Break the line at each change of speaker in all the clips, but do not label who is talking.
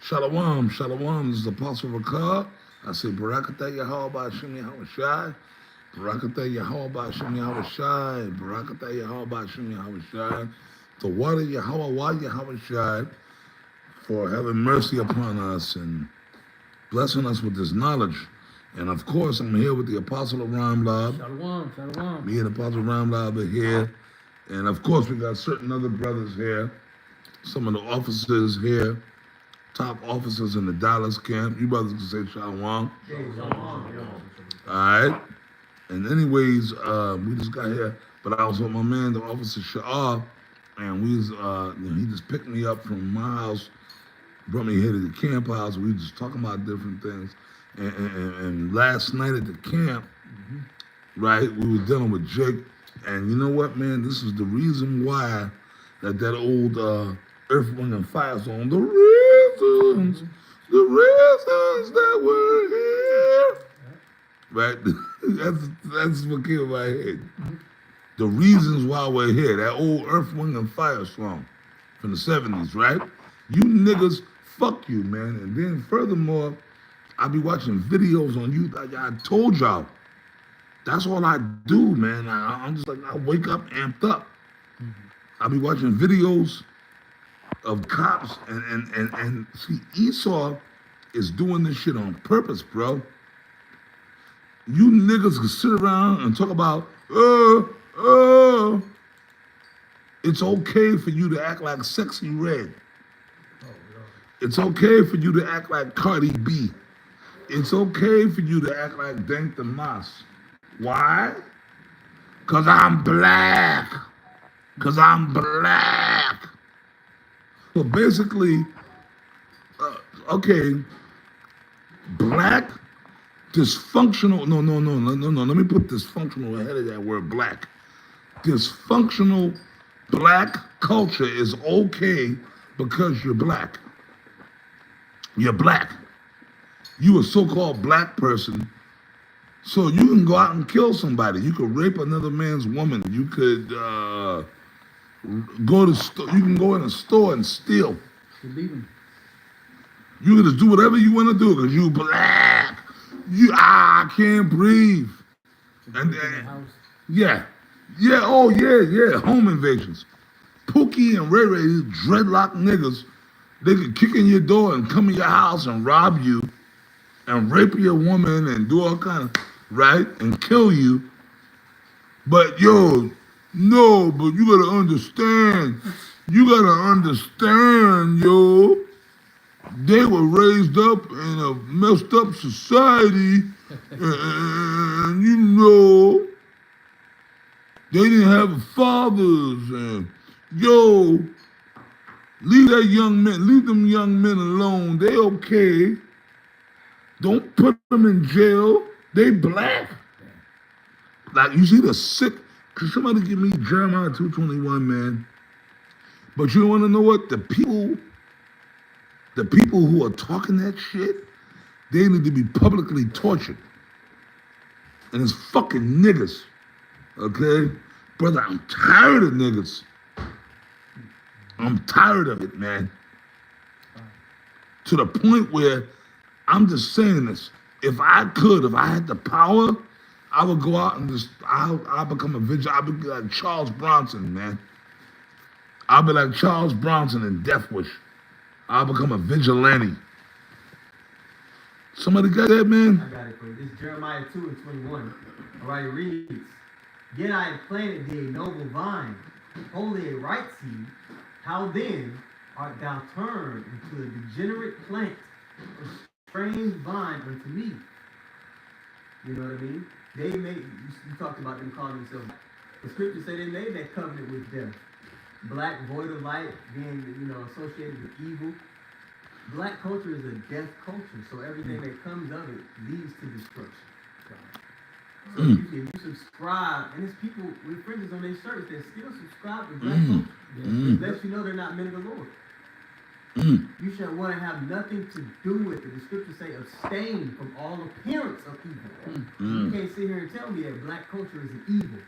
Shalom, shalom. This is Apostle Rakar. I say, Barakatah Yahweh Hashem Yahweh Shai. Barakatah Yahweh Hashem Yahweh Shai. Barakatah Yahweh Hashem Yahweh Shai. The water Yahweh Yahweh Shai for having mercy upon us and blessing us with this knowledge. And of course, I'm here with the Apostle of Ramlab.
Shalom, shalom.
Me and Apostle Ramlab are here. And of course, we got certain other brothers here. Some of the officers here. Top officers in the Dallas camp. You brothers can say shalom. All right. And anyways, we just got here, but I was with my man, the officer Sha'ar, and we was, he just picked me up from my house, brought me here to the camp house. We just talking about different things. And last night at the camp, right, we were dealing with Jake, and you know what, man? This is the reason why that old Earth, Wind, and Fire song, the reasons that we're here. Right? that's what came in my head. The reasons why we're here. That old Earth, Wind, and Fire song from the 70s, right? You niggas, fuck you, man. And then furthermore, I be watching videos on YouTube. I told y'all, that's all I do, man. I'm just like, I wake up amped up. I be watching videos of cops and see, Esau is doing this shit on purpose, bro. You niggas can sit around and talk about, it's okay for you to act like Sexy Red. It's okay for you to act like Cardi B. It's okay for you to act like Dank the Moss. Why? Cause I'm black. Cause I'm black. So basically, okay, black, dysfunctional, no, let me put dysfunctional ahead of that word black. Dysfunctional black culture is okay because you're black. You're black. You a so-called black person, so you can go out and kill somebody. You could rape another man's woman. You could you can go in a store and steal. You can just do whatever you want to do because you black. I can't breathe. And home invasions. Pookie and Ray Ray, these dreadlock niggas, they could kick in your door and come in your house and rob you and rape your woman and do all kind of, right, and kill you. But yo, no, but you gotta understand, yo, they were raised up in a messed up society, and you know, they didn't have fathers, and yo, leave them young men alone, they okay. Don't put them in jail, they black. Like, you see the sick, could somebody give me Jeremiah 2:21, man? But you want to know what? The people who are talking that shit, they need to be publicly tortured. And it's fucking niggas, okay? Brother, I'm tired of niggas. I'm tired of it, man. To the point where I'm just saying this. If I had the power, I would go out and I'll become a vigilante. I'll be like Charles Bronson, man. I'll be like Charles Bronson in Death Wish. I'll become a vigilante. Somebody got that, man?
I got it for you. This is Jeremiah 2:21. All right, it reads, Yet I have planted thee a noble vine, only a right seed. How then art thou turned into a degenerate plant, a strange vine unto me? You know what I mean? They made, you talked about them calling themselves, the scriptures say they made that covenant with death. Black, void of light, being, associated with evil. Black culture is a death culture, so everything that comes of it leads to destruction. So if you subscribe, and there's people with fringes on their shirts that still subscribe to black culture, it lets you know they're not men of the Lord. You shall want to have nothing to do with it. The scriptures say abstain from all appearance of evil. You can't sit here and tell me that black culture is an evil.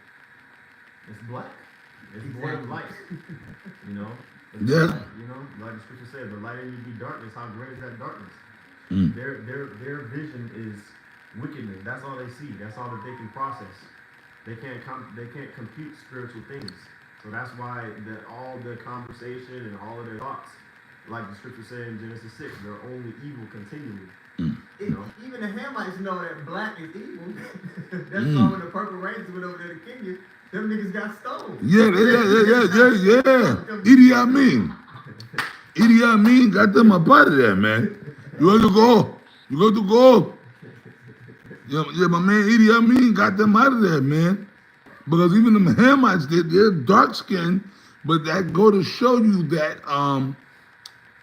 It's black. It's black light.
Yeah.
Light,
like the scripture said, the light in you be darkness. How great is that darkness?
Mm.
Their vision is wickedness. That's all they see. That's all that they can process. They can't compute spiritual things. So that's why all their conversation and all of their thoughts, like the scripture said in Genesis 6, they're only evil continually.
Even the Hamites know that black is evil. That's why when the Purple Rangers went over there to Kenya, them niggas got stoned.
Yeah. Idi Amin got them up out of there, man. You got to go. Yeah, my man Idi Amin got them out of there, man. Because even the Hamites, they're dark skinned, but that go to show you that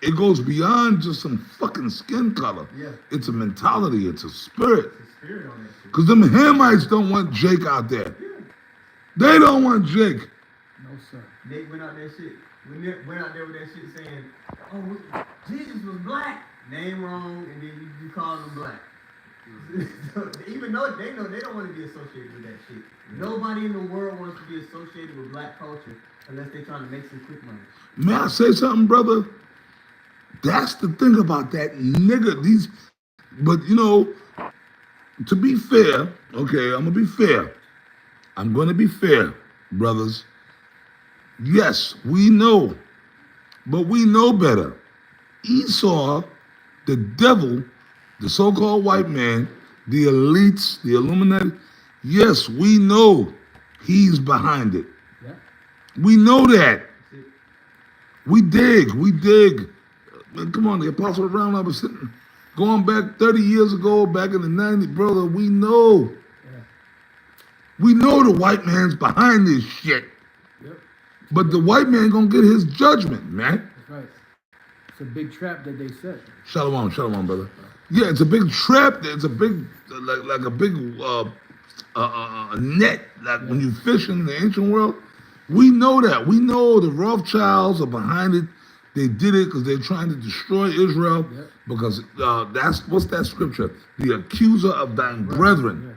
it goes beyond just some fucking skin color.
Yeah.
It's a mentality, it's a spirit.
It's a spirit on that shit.
Because them Hamites don't want Jake out there.
Yeah.
They don't want Jake.
No, sir.
They went out that shit. Went out there with that shit saying, "Oh, Jesus was black." Name wrong, and then you call them black. So, even though they know they don't want to be associated with that shit. Nobody in the world wants to be associated with black culture unless they're trying to make some quick money.
May I say something, brother? That's the thing about that nigga. But you know, to be fair, okay, I'm gonna be fair. I'm gonna be fair, brothers. Yes, we know, but we know better. Esau, the devil, the so-called white man, the elites, the Illuminati, yes, we know he's behind it.
Yeah.
We know that. We dig. Man, come on, the Apostle Brown, I was sitting, going back 30 years ago, back in the 90s, brother, we know.
Yeah.
We know the white man's behind this shit.
Yep.
But the white man gonna get his judgment, man.
That's right. It's a big trap that they set.
Shalom, brother. Yeah, it's a big trap. It's a big, like a big net. Like when you fish in the ancient world, we know that. We know the Rothschilds are behind it. They did it because they're trying to destroy Israel.
Yep.
Because what's that scripture? The accuser of thine brethren.
Yeah.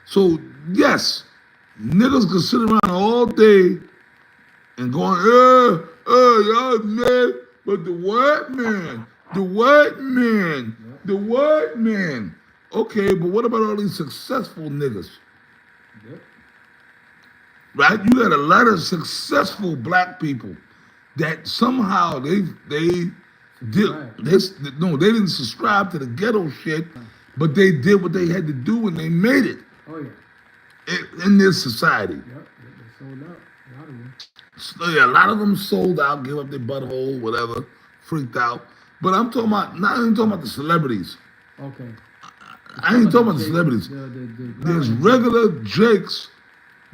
So yes, niggas can sit around all day and going, y'all mad, but the white man. Okay, but what about all these successful niggas?
Yep.
Right? You got a lot of successful black people that somehow they didn't subscribe to the ghetto shit, but they did what they had to do and they made it.
Oh yeah.
In this society.
Yep. They sold out. A lot of them.
So, yeah, a lot of them sold out, gave up their butthole, whatever, freaked out. But I'm talking about, not even talking about the celebrities.
Okay.
I ain't talking about the celebrities.
The
There's regular Jakes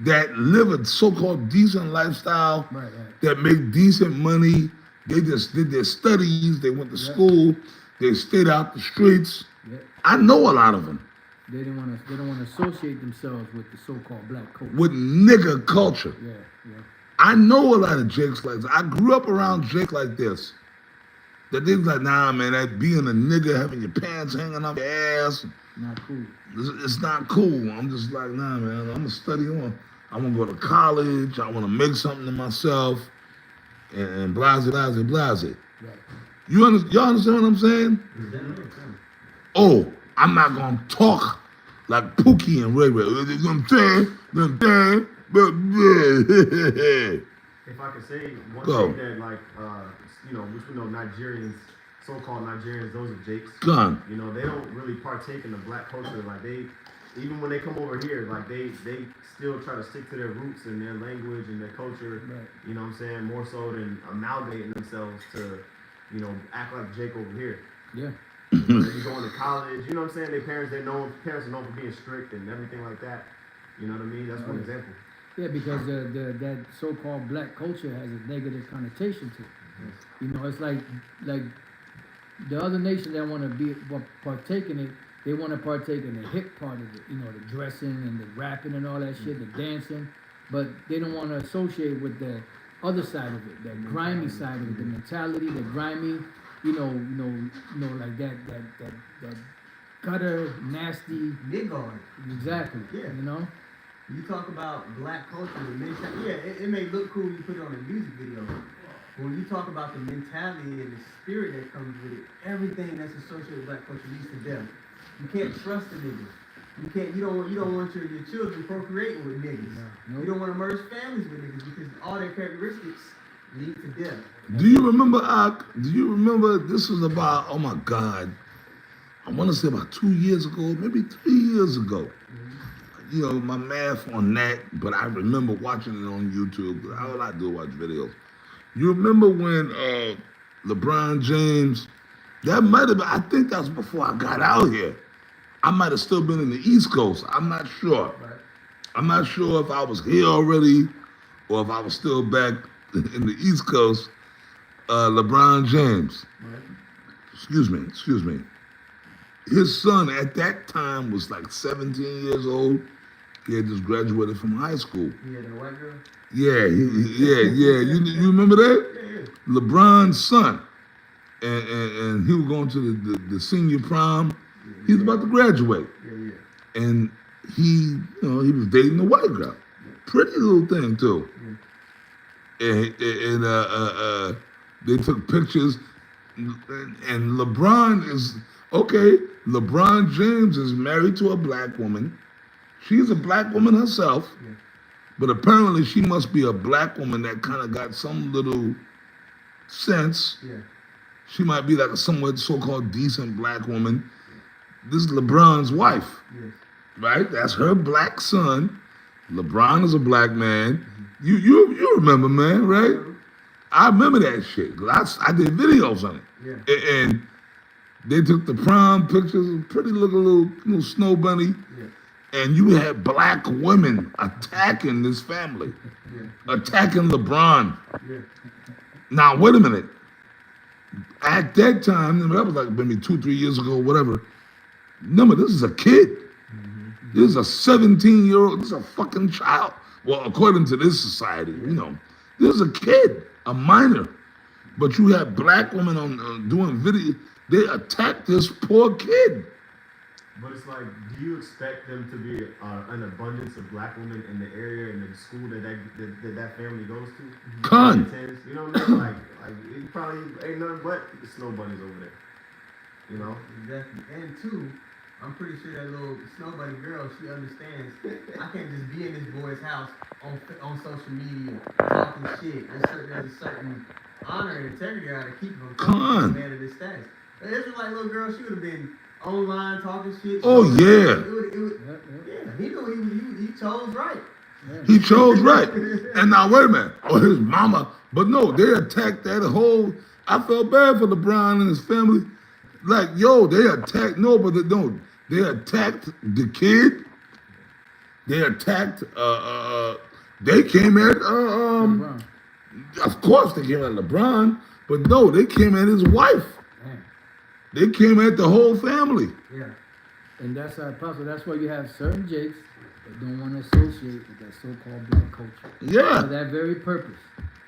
that live a so-called decent lifestyle,
Right.
that make decent money. They just did their studies. They went to school. They stayed out the streets.
Yep.
I know a lot of them
They don't want to associate themselves with the so-called black culture.
with nigga culture.
Yeah.
I know a lot of Jakes like this. I grew up around Jake like this. That they was like, nah, man, that being a nigga, having your pants hanging off your ass,
Not cool.
it's not cool. I'm just like, nah, man, I'm gonna study on. I want to go to college. I want to make something of myself. And blase.
Right.
Y'all understand what I'm saying? Oh, I'm not going to talk like Pookie and Ray Ray. You know what I'm saying?
If I could say one
Go.
thing that, like, which we know Nigerians, so-called Nigerians, those are Jakes.
Gun.
You know, they don't really partake in the black culture. Like even when they come over here, like they still try to stick to their roots and their language and their culture.
Right.
You know what I'm saying? More so than amalgamating themselves to, act like Jake over here.
Yeah.
They're going to college. You know what I'm saying? Their parents are known for being strict and everything like that. You know what I mean? That's one example.
Yeah, because that so-called black culture has a negative connotation to it. You know, it's like the other nations that want to partake in it, they want to partake in the hip part of it, the dressing and the rapping and all that shit, the dancing, but they don't want to associate with the other side of it, that grimy side of it, the mentality, the grimy, like that gutter, nasty.
Nigga.
Exactly.
Yeah.
You
You talk about black culture, it may look cool when you put it on a music video, when you talk about the mentality and the spirit that comes with it, everything that's associated with black culture leads to death. You can't trust a nigga. You don't want your children procreating with niggas.
No.
You don't want to merge families with niggas because all their characteristics lead to death.
Do you remember, Ak? Do you remember this was about, oh my God, I want to say about 2 years ago, maybe 3 years ago. You know, my math on that, but I remember watching it on YouTube. All I do is watch videos. You remember when LeBron James, that might have been, I think that was before I got out here. I might have still been in the East Coast. I'm not sure.
Right.
I'm not sure if I was here already or if I was still back in the East Coast. LeBron James,
Right.
excuse me. His son at that time was like 17 years old. He had just graduated from high school.
He had a white girl.
Yeah, yeah. You remember that?
Yeah.
LeBron's son. And he was going to the senior prom. He was about to graduate.
Yeah.
And he was dating a white girl. Pretty little thing too. And they took pictures. And LeBron is, okay, LeBron James is married to a black woman. She's a black woman herself.
Yeah.
But apparently she must be a black woman that kind of got some little sense.
Yeah.
She might be like a somewhat so-called decent black woman. This is LeBron's wife,
Yes.
right? That's her black son. LeBron is a black man. You remember, man, right? I remember that shit. 'Cause I did videos on it.
Yeah.
And they took the prom pictures, pretty looking little snow bunny.
Yeah.
And you had black women attacking this family,
Yeah.
attacking LeBron.
Yeah.
Now, wait a minute. At that time, that was like maybe 2-3 years ago, whatever. Remember, this is a kid. This is a 17-year-old. This is a fucking child. Well, according to this society, this is a kid, a minor. But you have black women on doing video. They attack this poor kid.
But it's like, do you expect them to be an abundance of black women in the area and the school that family goes to?
Con.
You know what I mean? Like it probably ain't nothing but the snow bunnies over there. You know?
Exactly. And two, I'm pretty sure that little snow bunny girl, she understands. I can't just be in this boy's house on social media talking shit. There's a certain honor and integrity I gotta keep from
Con.
man of this status. An Israelite little girl, she would have been online talking shit.
Oh, yeah.
Yeah, he knew he chose right.
He chose right. And now, wait a minute. Oh, his mama. But no, they attacked that whole. I felt bad for LeBron and his family. Like, yo, they attacked. No, but they attacked the kid. They attacked. They came at.
LeBron.
Of course, they came at LeBron. But no, they came at his wife.
Man.
They came at the whole family.
Yeah.
And that's how possible. That's why you have certain jakes that don't want to associate with that so-called black culture.
Yeah.
For that very purpose.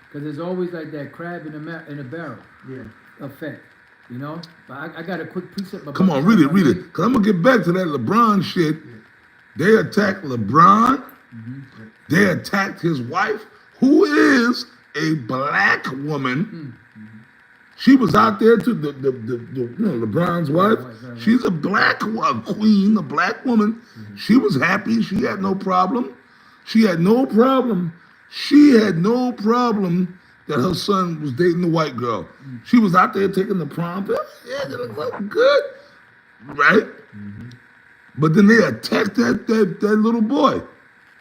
Because it's always like that crab in a barrel
Yeah.
effect. But I got a quick precept about
Come on, read it. Because I'm going to get back to that LeBron shit. They attacked LeBron. They attacked his wife, who is a black woman. She was out there to LeBron's wife. She's a black queen, a black woman. She was happy. She had no problem. She had no problem that her son was dating a white girl. She was out there taking the prom. Yeah, they look like good, right? But then they attacked that little boy.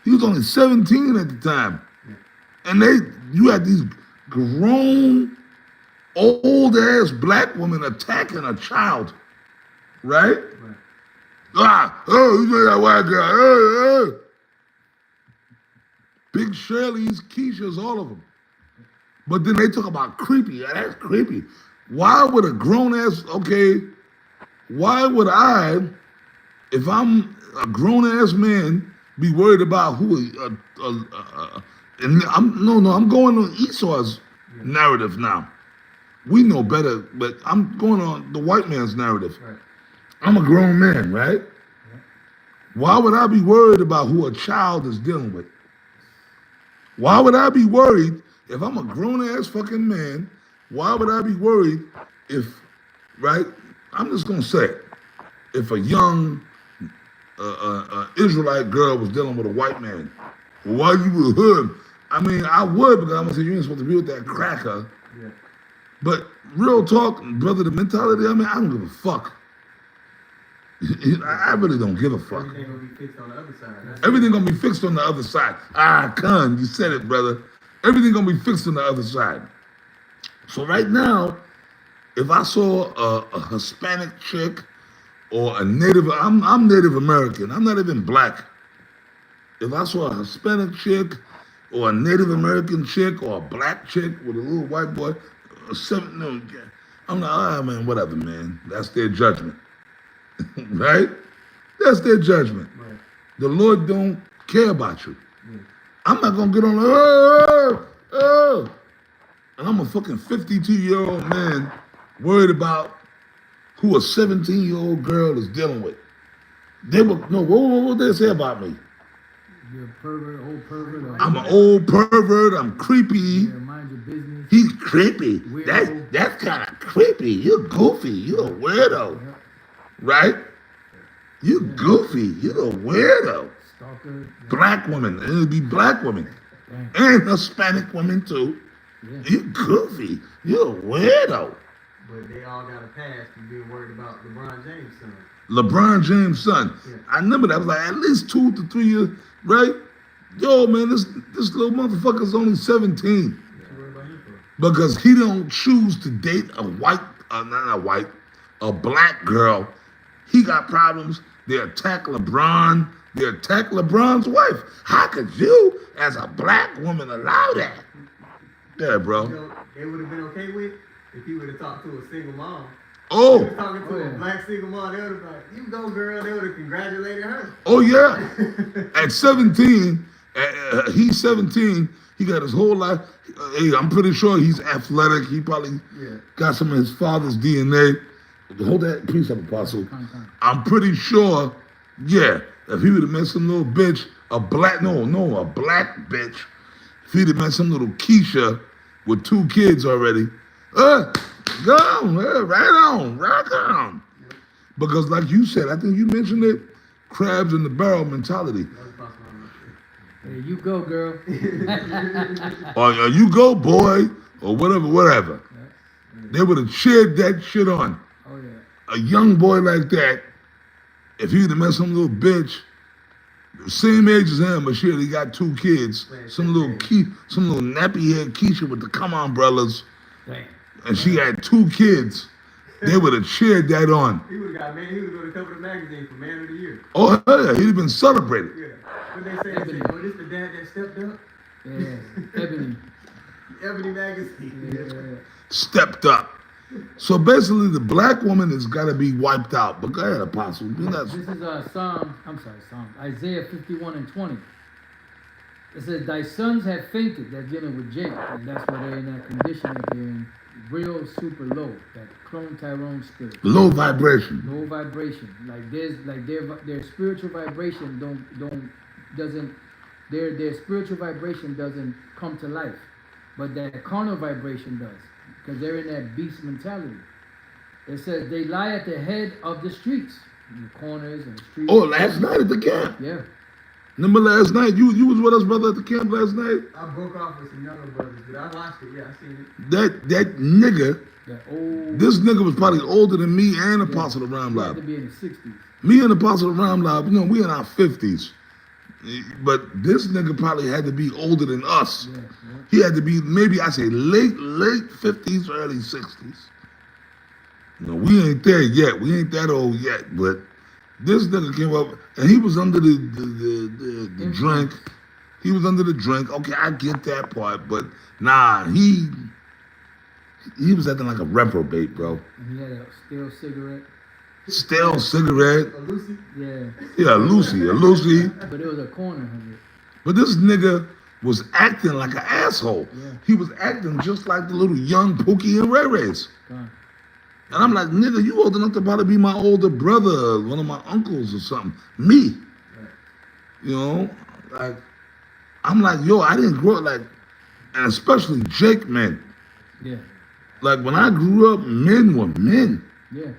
He was only 17 at the time, and you had these grown, old-ass black women attacking a child, right? You know that white girl. Big Shirley's, Keisha's, all of them. But then they talk about creepy. Yeah, that's creepy. Why would a grown-ass, why would I, if I'm a grown-ass man, be worried about who, and I'm going on Esau's narrative now. We know better, but I'm going on the white man's narrative.
Right.
I'm a grown man, right? Why would I be worried about who a child is dealing with? Why would I be worried If I'm a grown ass fucking man, why would I be worried if, right? I'm just gonna say it. If a young Israelite girl was dealing with a white man, why you would hood? I mean, I would because I'm gonna say you ain't supposed to be with that cracker.
Yeah.
But real talk, brother, the mentality, I mean, I don't give a fuck. I really don't give a fuck.
Everything gonna be fixed on the other side. That's
Everything gonna be fixed on the other side. Ah, Khan, you said it, brother. Everything gonna be fixed on the other side. So right now, if I saw a Hispanic chick or a Native, I'm Native American. I'm not even black. If I saw a Hispanic chick or a Native American chick or a black chick with a little white boy, no, I'm like, ah, man, whatever, man. That's their judgment, right? That's their judgment.
Right.
The Lord don't care about you.
Yeah.
I'm not gonna get on and I'm a fucking 52-year-old man worried about who a 17-year-old girl is dealing with. They were no, what they say about me?
You're a pervert, old pervert. Or
I'm an old pervert. I'm creepy.
Yeah, mind your business.
He's creepy.
Weirdo.
That's kind of creepy. You're goofy. You're a weirdo,
Yeah.
right? You goofy. You're a weirdo.
Stalker. Yeah.
Black women. It'll be black women
Damn.
and Hispanic women too.
Yeah.
You goofy. You're a weirdo.
But they all got a pass from being worried about LeBron James' son.
LeBron James' son.
Yeah.
I remember that. I was like at least 2 to 3 years, right? Yo, man, this little motherfucker's only 17
What you worried about him for?
because he don't choose to date a white, not a white, a black girl. He got problems. They attack LeBron. They attack LeBron's wife. How could you, as a black woman, allow that? Yeah,
You
bro.
know, they would have been okay with if he would have talked to a single mom. He
Oh,
was talking to
Oh,
a
yeah.
black single mom. They would have been like, "You go, girl." They would have congratulated her.
oh yeah. At 17, he's 17. He got his whole life. Hey, I'm pretty sure he's athletic. He probably
Yeah.
got some of his father's DNA. Hold that piece up, Apostle.
Con.
I'm pretty sure, yeah, if he would have met some little bitch, a black bitch, if he'd have met some little Keisha with 2 kids already, go on, right on. Because like you said, I think you mentioned it, crabs in the barrel mentality.
That was possible.
There you go, girl.
Or you go, boy, or whatever. They would have cheered that shit on.
Oh yeah.
A young boy like that, if he'd have met some little bitch, same age as him, but she already got 2 kids, some little nappy head Keisha with the come on brothers,
Damn.
and she had 2 kids, they would have cheered that on.
He would have got man. He would have going to cover the magazine for Man of the Year.
Oh yeah, he'd have been celebrated.
Yeah. What they say? They say, "Oh, this the dad that stepped up."
Yeah. Ebony.
Ebony magazine.
Yeah.
Stepped up. So basically, the black woman has got to be wiped out. But go ahead, Apostle.
This is Psalm, Isaiah 51:20. It says, "Thy sons have fainted," that's dealing with Jacob, and that's why they're in that condition that they're in, real super low, that clone Tyrone spirit.
Low vibration.
Low vibration. Like their spiritual vibration their spiritual vibration doesn't come to life. But their carnal vibration does. Because they're in that beast mentality. It says they lie at the head of the streets, in the corners and the streets.
Oh, last night at the camp.
Yeah.
Remember last night? You was with us, brother, at the camp last night?
I broke off with some younger brothers, but I watched it. Yeah, I seen it.
That nigga,
That old.
this nigga was probably older than me and Apostle of Ram
He had
Lab.
to be in the 60s.
Me and Apostle of Ram Lab, we in our 50s. But this nigga probably had to be older than us.
Yeah.
He had to be maybe I say late 50s, early 60s. No, we ain't there yet. We ain't that old yet. But this nigga came up and he was under the drink. He was under the drink. Okay, I get that part, but nah, he was acting like a reprobate, bro.
And he had a stale cigarette.
Stale cigarette.
A Lucy.
Yeah.
Yeah, a Lucy.
But it was a corner of it.
But this nigga was acting like an asshole.
Yeah.
He was acting just like the little young Pookie and Ray Rays.
Gone.
And I'm like, nigga, you old enough to probably be my older brother, one of my uncles or something. Me.
Right.
You know? Like, I'm like, yo, I didn't grow up like, and especially Jake men.
Yeah.
Like when I grew up, men were men.
Yeah.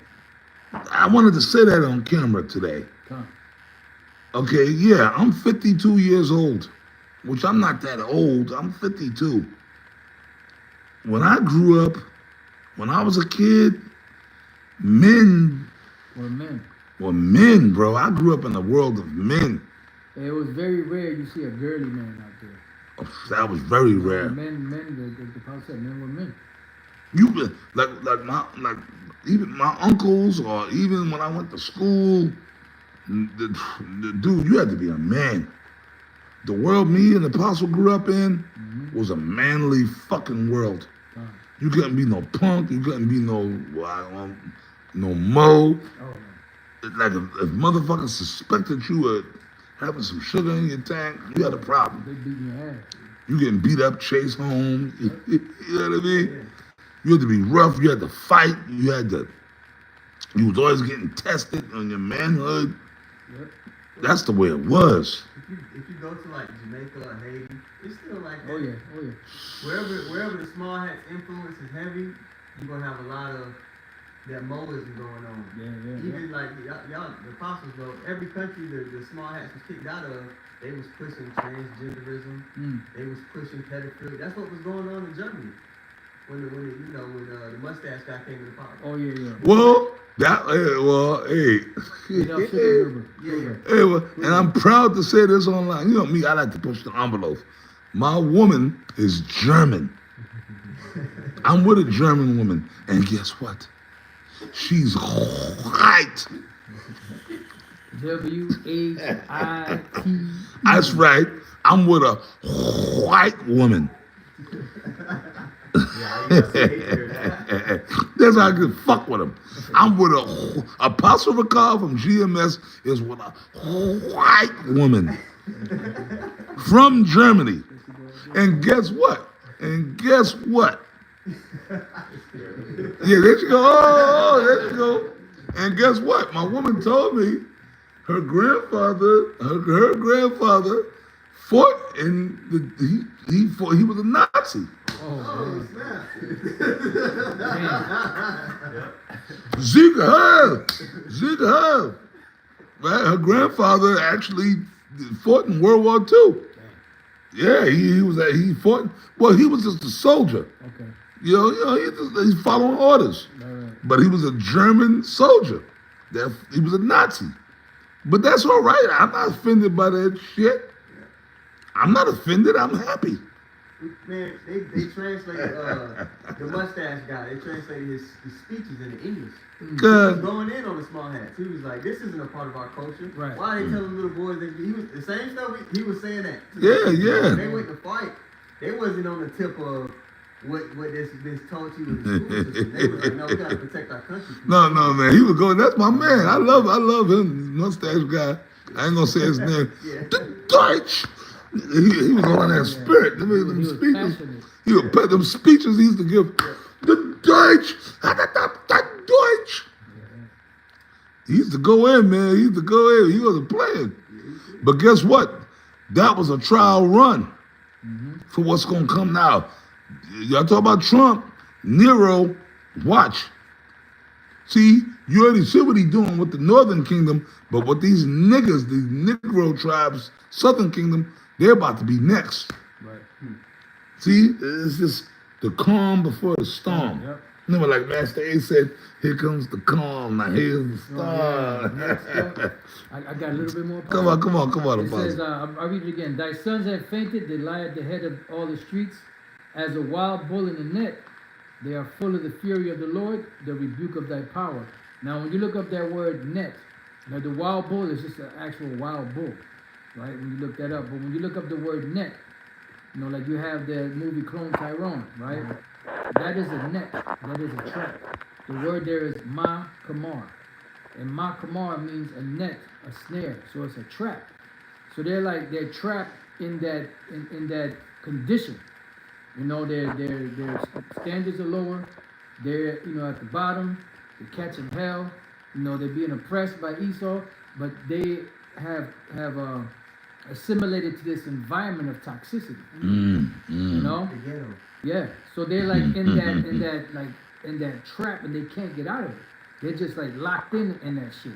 I wanted to say that on camera today.
Come.
Okay, yeah, I'm 52 years old, which I'm not that old. I'm 52. When I grew up, when I was a kid, men
We're men.
were men, bro. I grew up in a world of men.
It was very rare you see a girly man out there.
That was very
No,
rare.
the Paul said men were men.
You could like even my uncles, or even when I went to school, the dude, you had to be a man. The world me and the apostle grew up in was a manly fucking world. You couldn't be no punk. You couldn't be no mo.
Oh,
Like if motherfuckers suspected you were having some sugar in your tank, you had a problem.
they beating your ass.
You getting beat up, chased home. You know what I mean? You had to be rough. You had to fight. You was always getting tested on your manhood.
Yep.
That's the way it was.
If you go to like Jamaica or Haiti, it's still like that.
Oh yeah.
Wherever the small hats influence is heavy, you're gonna have a lot of that Moism going on.
Yeah.
Even like y'all, the apostles know, every country the small hats was kicked out of, they was pushing transgenderism. They was pushing pedophilia. That's what was going on in Germany when the mustache guy came to power.
Oh yeah.
Well,
You know, sugar river.
hey, well, and I'm proud to say this online. You know me, I like to push the envelope. My woman is German. I'm with a German woman, and guess what? She's white.
W-H-I-T.
That's right. I'm with a white woman. That's how I can fuck with him. I'm with a Apostle Ricard from GMS is with a white woman from Germany. And guess what? Yeah, there you go. Oh, there you go. And guess what? My woman told me her grandfather fought in he was a Nazi.
Oh, snap.
Ziege Heil. Right? Her grandfather actually fought in World War II. Yeah, he fought. Well, he was just a soldier.
Okay.
You know, he's following orders.
Right.
But he was a German soldier. He was a Nazi. But that's all right. I'm not offended by that shit. I'm not offended. I'm happy.
Man, they translated the mustache guy. They translated his speeches into English. He was going in on the small hats. He was like, "This isn't a part of our culture.
Right.
Why are they telling little boys that he was the same stuff? He was saying that.
Yeah.
When they went to fight, they wasn't on the tip of what this told you in the school system. They was like, no, we gotta protect our country.
No, man. He was going. That's my man. I love him. Mustache guy. I ain't gonna say his name.
Yeah.
The Deutsch. He was on that spirit. Them speeches.
Passionate.
He would put them speeches he used to give. The Deutsch. The Deutsch. He used to go in, man. He wasn't playing. But guess what? That was a trial run for what's gonna come now. Y'all talk about Trump, Nero, watch. See, you already see what he's doing with the Northern Kingdom, but with these niggas, these Negro tribes, Southern Kingdom, they're about to be next.
Right.
See, it's just the calm before the storm.
Yep.
Remember, like Master A said, here comes the calm, now here's the storm.
I got a little bit more.
Come on,
It
Apostle.
says, I'll read it again. Thy sons have fainted, they lie at the head of all the streets. As a wild bull in the net, they are full of the fury of the Lord, the rebuke of thy power. Now, when you look up that word net, now the wild bull is just an actual wild bull, right? When you look that up. But when you look up the word net, you know, like you have the movie Clone Tyrone, right? That is a net. That is a trap. The word there is ma kamar. And ma kamar means a net, a snare. So it's a trap. So they're trapped in that condition. You know, their standards are lower. They're, at the bottom. They're catching hell. You know, they're being oppressed by Esau, but they have a assimilated to this environment of toxicity.
Mm,
You
mm.
know?
The ghetto.
Yeah. So they're like in that trap, and they can't get out of it. They're just like locked in that shit.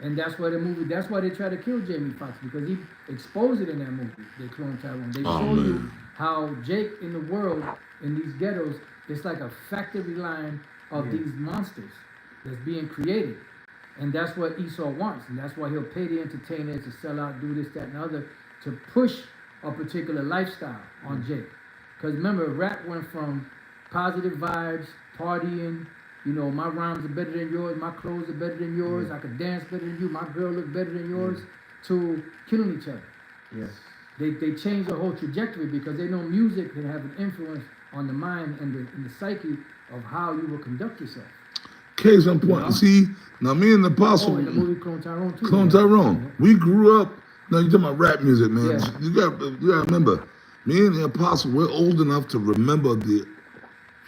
And that's why that's why they try to kill Jamie Foxx, because he exposed it in that movie. They clone Tyrone. They
Oh,
show
man.
you how Jake in the world, in these ghettos, it's like a factory line of these monsters that's being created. And that's what Esau wants. And that's why he'll pay the entertainers to sell out, do this, that, and the other, to push a particular lifestyle on Jake. Because remember, rap went from positive vibes, partying, you know, my rhymes are better than yours, my clothes are better than yours, I could dance better than you, my girl look better than yours, to killing each other.
Yes.
They changed the whole trajectory because they know music can have an influence on the mind and the psyche of how you will conduct yourself.
Case in point.
Yeah.
See, now me and the Apostle,
Oh, in the movie Clone Tyrone too.
Clone
yeah.
Tyrone, we grew up. Now you talking about rap music, man.
Yeah.
You gotta remember, me and the Apostle, we're old enough to remember the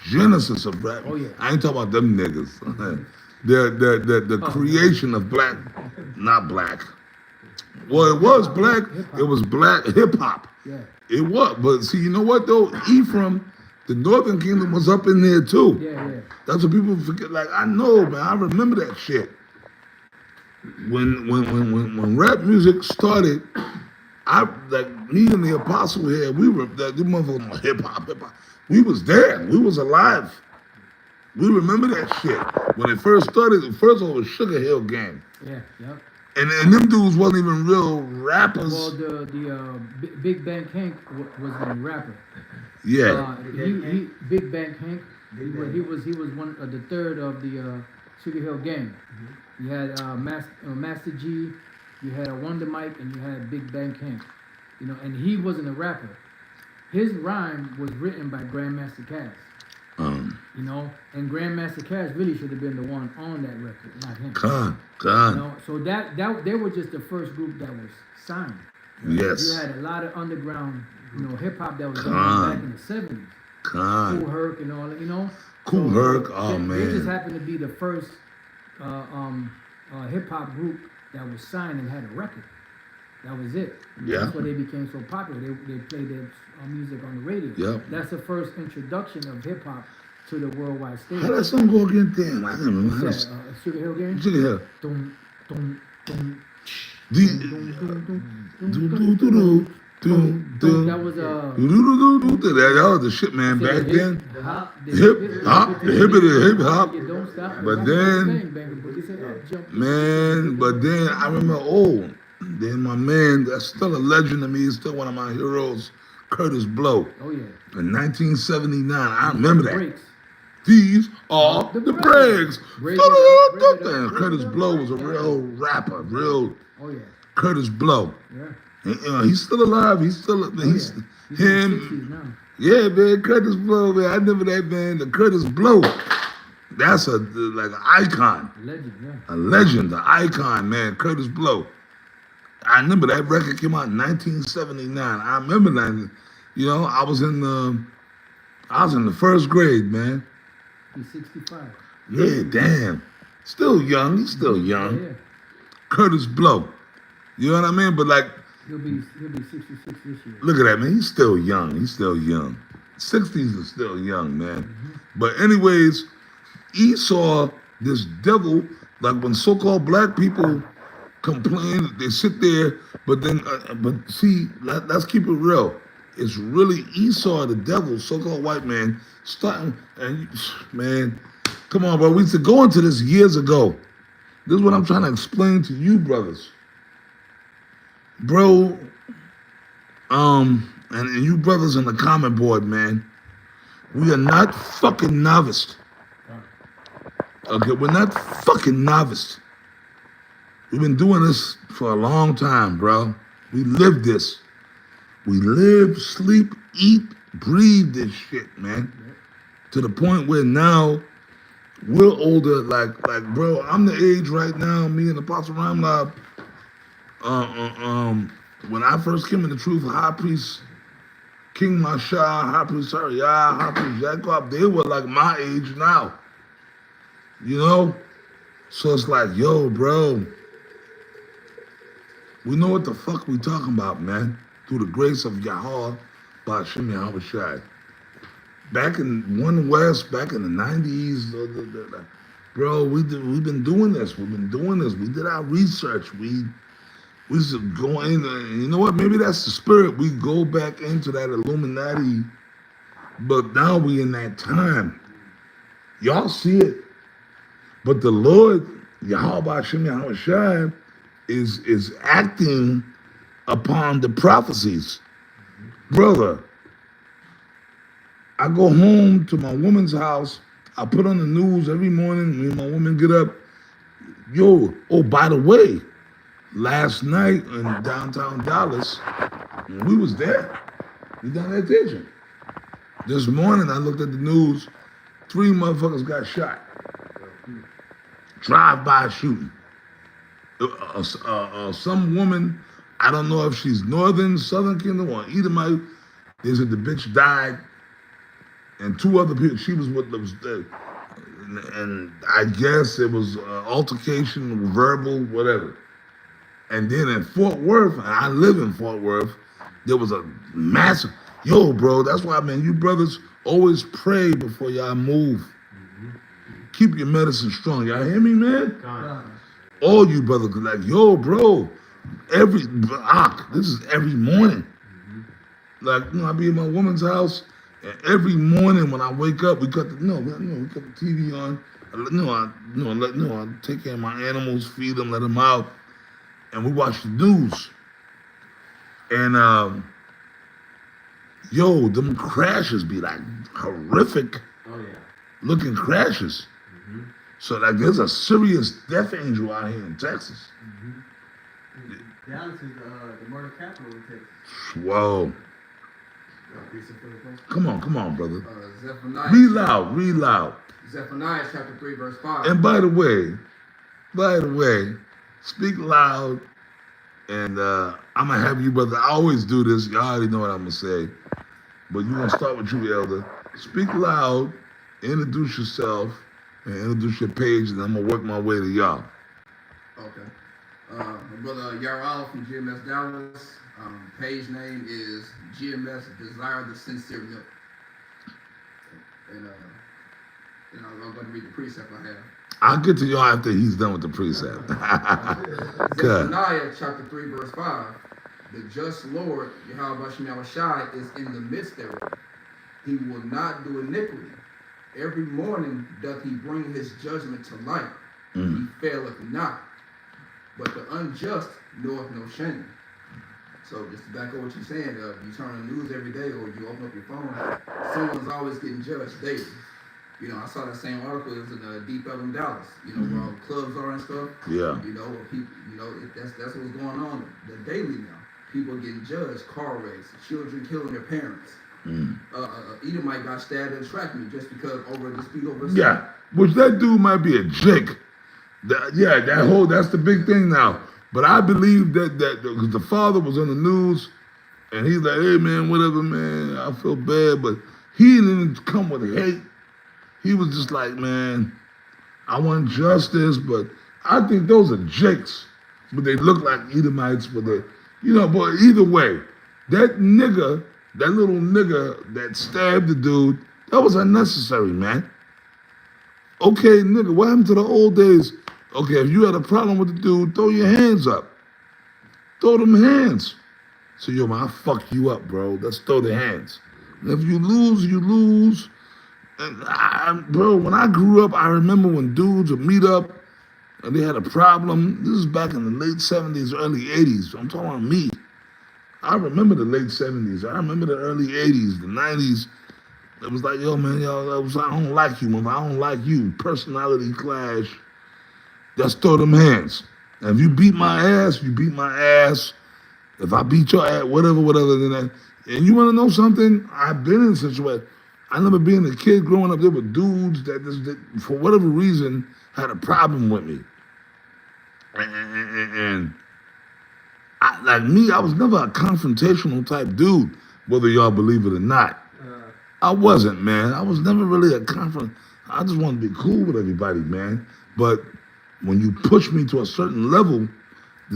genesis of rap.
Oh, yeah.
I ain't talking about them niggas. the creation of black, not black. Well, it was black.
Hip-hop.
It was black hip hop.
Yeah.
It was, but see, you know what though? Ephraim, the Northern Kingdom was up in there too.
Yeah.
That's what people forget. Like I know, man. I remember that shit. When rap music started, I like me and the Apostle here. We were that the motherfuckers hip hop. We was there. We was alive. We remember that shit when it first started. First of all, it was Sugar Hill Gang,
Yeah. Yep.
and them dudes wasn't even real rappers.
Well, the Big Bank Hank was the rapper.
Yeah.
He Big Bank Hank. He
Big
was one the third of the Sugar Hill Gang. You had Master G, you had Wonder Mike, and you had Big Bank Hank. You know, and he wasn't a rapper. His rhyme was written by Grandmaster Cass. You know, and Grandmaster Cass really should have been the one on that record, not him. You know, so that they were just the first group that was signed.
Yes.
You had a lot of underground, you know, hip hop that was going on back in the 70s. Cool Herc and all that, you know.
Cool
So
Herc, oh
they just
man.
happened to be the first hip hop group that was signed and had a record. That was it.
Yeah.
That's why they became so popular. They played their music on the radio.
Yeah.
That's the first introduction of hip hop to the worldwide stage.
How that song go again? Damn, I can't remember. How
What's
that-
that, Sugar Hill Gang?
Sugar Hill.
Dum, dum, dum,
The-
dum, dum, dum,
Do,
dum,
do, do, do, do, do.
That was
Do, do, do, do. That was the shit, man. Back then,
the hop,
hip hop, the hip hop.
You don't stop.
But
That's the
then-
thing, baby. But it's an up jump.
Man, but then I remember, then my man, that's still a legend to me, he's still one of my heroes, Curtis Blow.
Oh yeah.
In 1979, I remember that.
Breaks.
These are the breaks.
Break it up, break it up,
And
break
Curtis
it up.
Blow was a real rapper, real
Oh yeah.
Curtis Blow.
Yeah.
And, he's still alive. He's still, he's
Oh, He's in his
him.
60s now.
Yeah, man, Curtis Blow, man. I remember that, man. The Curtis Blow. That's like an icon.
Legend, yeah.
A legend, an icon, man. Curtis Blow. I remember that record came out in 1979. I remember that. You know, I was in the first grade, man.
He's 65.
Yeah, damn. Still young. He's still young.
Yeah.
Curtis Blow. You know what I mean? But like,
He'll be 66 this year.
look at that, man. He's still young. He's still young. 60s is still young, man. But anyways, Esau, this devil, like when so-called black people complain, they sit there, but then, but see, let's keep it real. It's really Esau, the devil, so-called white man, starting, and man, come on, bro. We used to go into this years ago. This is what I'm trying to explain to you, brothers. Bro, and you brothers on the comment board, man, we are not fucking novice. Okay, we're not fucking novice. We've been doing this for a long time, bro. We live this. We live, sleep, eat, breathe this shit, man. To the point where now we're older, like, bro, I'm the age right now, me and Apostle Ramlab, when I first came in the truth, High Priest King Masha, High Priest Sariyah, High Priest Jacob, they were like my age now. You know? So it's like, yo, bro, We know what the fuck we talking about, man. Through the grace of Yahweh, Ba'ashem Yahweh Shai. Back in One West, back in the 90s, bro, we've been doing this. We've been doing this. We did our research. We should go in, and you know what? Maybe that's the spirit. We go back into that Illuminati, but now we in that time. Y'all see it. But the Lord, Yahweh Hashem Yahweh Shai, is acting upon the prophecies. Brother, I go home to my woman's house. I put on the news every morning. Me and my woman get up. Yo, oh, by the way, last night in downtown Dallas, we was there. We done that attention. This morning, I looked at the news. 3 motherfuckers got shot. Drive-by shooting. Some woman, I don't know if she's Northern, Southern Kingdom, or Edomite. They said the bitch died, and 2 other people. She was with them, and I guess it was altercation, verbal, whatever. And then in Fort Worth, and I live in Fort Worth, there was a massive. Yo, bro, that's why, man, you brothers always pray before y'all move. Keep your medicine strong. Y'all hear me, man? All you brothers, like, yo, bro, this is every morning. Like, you know, I be in my woman's house, and every morning when I wake up, we cut the TV on. I take care of my animals, feed them, let them out, and we watch the news. And yo, them crashes be like horrific looking crashes. So like there's a serious death angel out here in Texas.
Dallas is the murder capital in Texas.
Whoa. Come on, brother.
Zephaniah.
Read loud.
Zephaniah chapter 3, verse 5.
And by the way, speak loud. And I'm gonna have you, brother. I always do this. You already know what I'm gonna say. But you're gonna start with you, elder. Speak loud, introduce yourself, and introduce your page, and I'm gonna work my way to y'all.
Okay. My brother Yaral from GMS Dallas. Page name is GMS Desire the Sincere Milk. And I'm going to read the precept I have.
I'll get to y'all after he's done with the precept.
Zephaniah chapter 3, verse 5. The just Lord, Yahweh Shai, is in the midst thereof. He will not do iniquity. Every morning doth he bring his judgment to light. He faileth not. But the unjust knoweth no shame. So just to back up what you're saying, you turn on the news every day or you open up your phone, someone's always getting judged daily. You know, I saw that same article. It was in Deep Ellum, Dallas. You know, where all the clubs are and stuff.
Yeah.
You know, where people, that's what's going on. The daily now. People are getting judged, car wrecks, children killing their parents. Edomite got stabbed in track meet just because over the speed over.
Yeah, which that dude might be a jake. That's the big thing now. But I believe that because the father was on the news, and he's like, hey man, whatever man, I feel bad, but he didn't come with hate. He was just like, man, I want justice, but I think those are jakes. But they look like Edomites, but they, but either way, that little nigga that stabbed the dude, that was unnecessary, man. Okay, nigga, what happened to the old days? Okay, if you had a problem with the dude, throw your hands up. Throw them hands. So, yo, man, I fuck you up, bro. Let's throw the hands. And if you lose, you lose. And bro, when I grew up, I remember when dudes would meet up and they had a problem. This is back in the late 70s, early 80s. I'm talking about me. I remember the late 70s. I remember the early 80s, the 90s. It was like, yo, man, I don't like you, man. I don't like you. Personality clash. Just throw them hands. And if you beat my ass, you beat my ass. If I beat your ass, whatever, then that. And you want to know something? I've been in a situation. I remember being a kid growing up, there were dudes that for whatever reason, had a problem with me. And I was never a confrontational type dude, whether y'all believe it or not. I wasn't, man. I was never really a I just wanted to be cool with everybody, man. But when you push me to a certain level,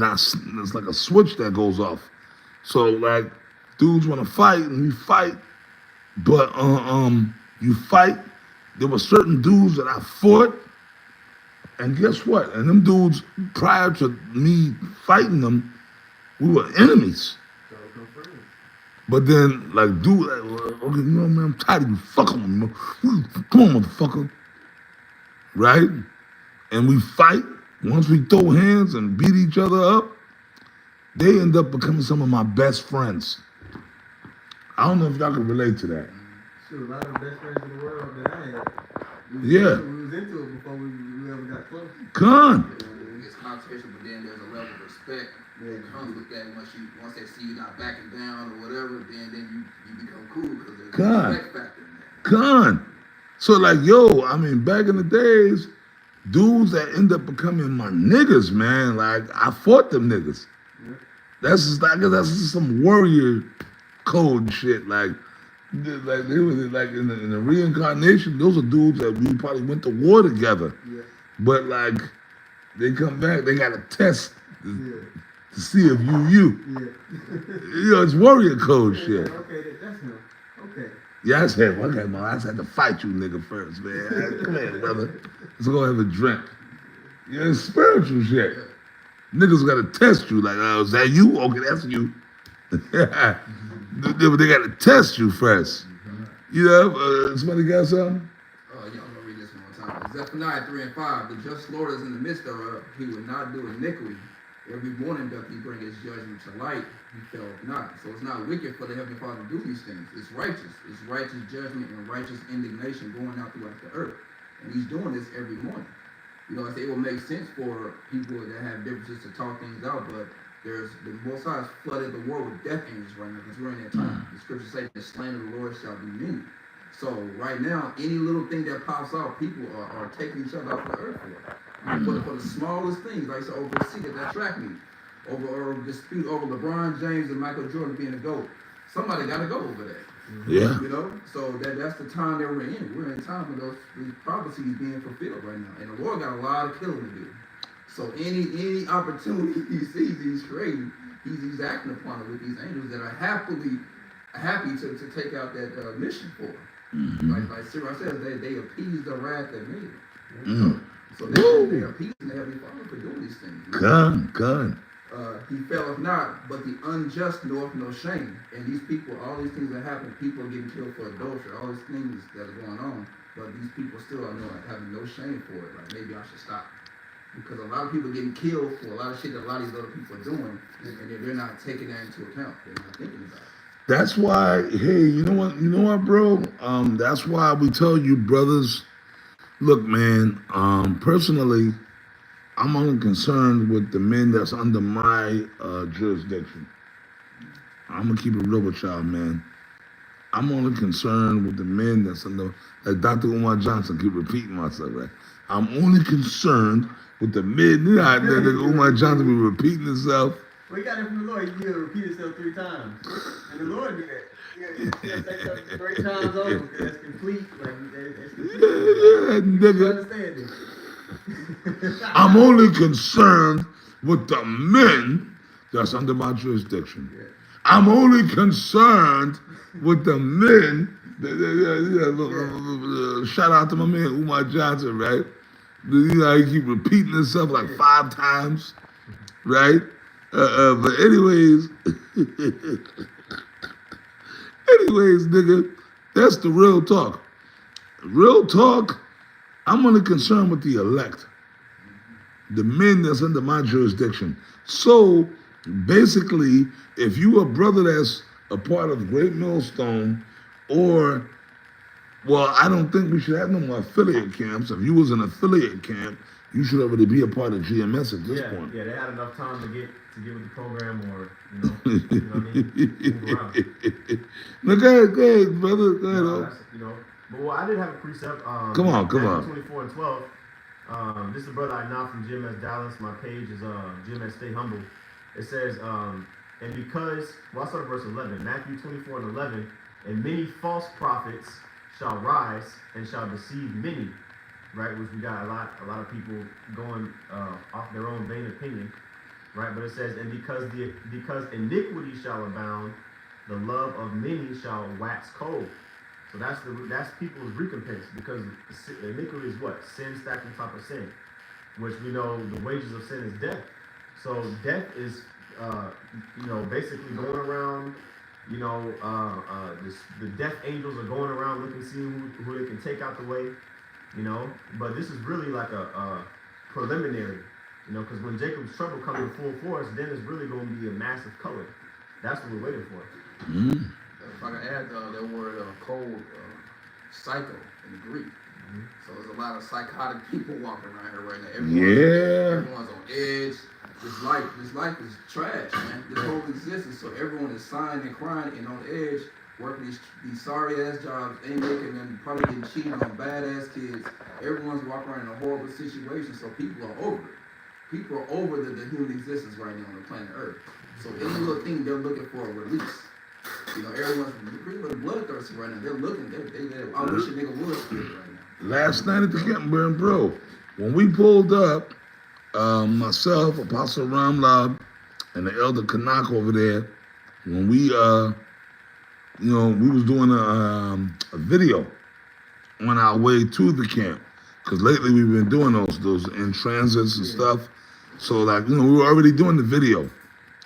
it's like a switch that goes off. So like dudes want to fight and we fight, but you fight. There were certain dudes that I fought, and guess what? And them dudes, prior to me fighting them, we were enemies. But then, like, dude, like, well, okay, you know, man, I'm tired of you fucking with me. Come on, motherfucker. Right? And we fight. Once we throw hands and beat each other up, they end up becoming some of my best friends. I don't know if y'all can relate to that.
Shoot, a lot of the best friends in the world that I had.
Yeah.
We was into it before we ever got close.
Con.
It's competition, but then there's a level of respect that comes with that. Once they see you not backing down or whatever, then you become cool because there's a respect factor in that.
Con. So like, yo, I mean, back in the days, dudes that end up becoming my niggas, man, like I fought them niggas.
Yeah.
That's just some warrior code shit. Like they were like in the reincarnation, those are dudes that we probably went to war together.
Yeah.
But like they come back, they got a test
Yeah.
to see if you.
Yeah.
You know, it's warrior code shit.
Okay, that's him. Okay.
Yeah, I said, okay, man, I just had to fight you nigga first, man. Come here, brother. Let's go have a drink. Yeah, it's spiritual shit. Niggas gotta test you, like, oh, is that you? Okay, that's you. They gotta test you first. You know, somebody got something?
Yeah, I'm gonna read this one more time. Zephaniah 3 and 5. The just Lord is in the midst thereof. He will not do iniquity. Every morning doth he bring his judgment to light. He faileth not. So it's not wicked for the Heavenly Father to do these things. It's righteous. It's righteous judgment and righteous indignation going out throughout the earth. And he's doing this every morning. You know, I say it will make sense for people that have differences to talk things out, but there's the Most High has flooded the world with death angels right now because we're in that time. The scriptures say the slain of the Lord shall be many. So right now, any little thing that pops out, people are taking each other off the earth for it. For the smallest things, like over a seat at that track meet, over a dispute over LeBron James and Michael Jordan being a GOAT. Somebody got to go over that.
Yeah.
You know, so that's the time that we're in. We're in time when these prophecies being fulfilled right now, and the Lord got a lot of killing to do. So any opportunity he sees, he's creating. He's acting upon it with these angels that are happy to take out that mission for him.
Mm-hmm.
Like Sarah says, they appease the wrath that made him.
Mm.
So they appease the Heavenly Father for doing these things.
Gun.
He faileth not, but the unjust knoweth no shame. And these people, all these things that happen, people are getting killed for adultery, all these things that are going on, but these people still are having no shame for it. Like, maybe I should stop. Because a lot of people getting killed for a lot of shit that a lot of these other people are doing, and they're not taking that into account. They're not thinking about it.
That's why, hey, you know what, bro? That's why we tell you, brothers, look, man, personally, I'm only concerned with the men that's under my jurisdiction. I'm gonna keep it real with y'all, man. I'm only concerned with the men that's under, like Dr. Umar Johnson, keep repeating myself, right? I'm only concerned with the men, you know how that Umar Johnson be repeating himself.
Well, he got it from the Lord. He did repeat himself 3 times. And the Lord did that. He got to say 3 times over because that's complete. Like, that's complete.
Yeah, nigga.
You understand this?
I'm only concerned with the men that's under my jurisdiction.
Yeah.
I'm only concerned with the men. Shout out to my man Umar Johnson, right? You know, he keep repeating himself like 5 times, right? But anyways, nigga, that's the real talk. Real talk, I'm only concerned with the elect, the men that's under my jurisdiction. So basically, if you a brother that's a part of Great Millstone, or, well, I don't think we should have no more affiliate camps. If you was an affiliate camp, you should already be a part of GMS at this point.
Yeah, they had enough time to get with the program, or you know what I mean, move around.
No, go ahead, brother. Go ahead.
No, you know, but well, I did have a precept.
Come on.
24 and 12. This is a brother I know from GMS Dallas. My page is GMS Stay Humble. It says, and because, well, I start at verse 11. Matthew 24 and 11. And many false prophets shall rise and shall deceive many. Right, which we got a lot of people going off their own vain opinion. right? But it says, and because iniquity shall abound, the love of many shall wax cold. So that's people's recompense, because iniquity is what? Sin stacked on top of sin, which we know the wages of sin is death. So death is, basically going around. The death angels are going around looking, seeing who they can take out the way. But this is really like a preliminary. Because when Jacob's trouble comes in full force, then it's really going to be a massive color. That's what we're waiting for.
Mm-hmm.
If I can add that word cold, psycho in the Greek.
Mm-hmm.
So there's a lot of psychotic people walking around here right now. Everyone's on edge. This life is trash, man. This whole existence. So everyone is sighing and crying and on edge, working these sorry ass jobs, ain't making them, probably getting cheated on, bad ass kids. Everyone's walking around in a horrible situation. So people are over it. People are over the human existence right now on the planet Earth. So any little thing they're looking for a release. Everyone's pretty much bloodthirsty right now. They're looking. I wish a nigga would spit right now.
Last night at the campground, bro, when we pulled up, myself, Apostle Ramlab, and the elder Kanak over there, when we was doing a video on our way to the camp, because lately we've been doing those in transits and stuff. So we were already doing the video.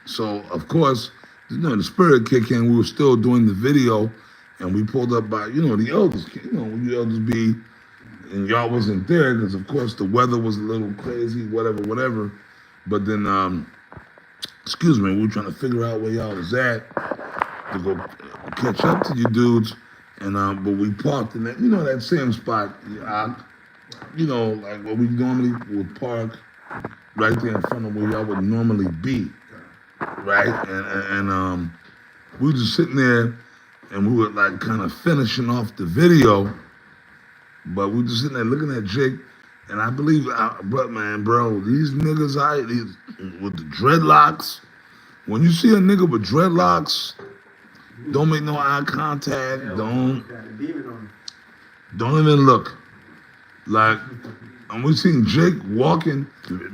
So of course, the spirit kick in. We were still doing the video, and we pulled up by the elders. When you elders be, and y'all wasn't there because of course the weather was a little crazy, whatever. But then, we were trying to figure out where y'all was at to go catch up to you dudes, and but we parked in that same spot. Like where we normally would park, right there in front of where y'all would normally be, right? And we were just sitting there, and we were like kind of finishing off the video, but we were just sitting there looking at Jake, and I believe, bro, these niggas, these with the dreadlocks. When you see a nigga with dreadlocks, don't make no eye contact. Don't even look. Like, and we seen Jake walking, and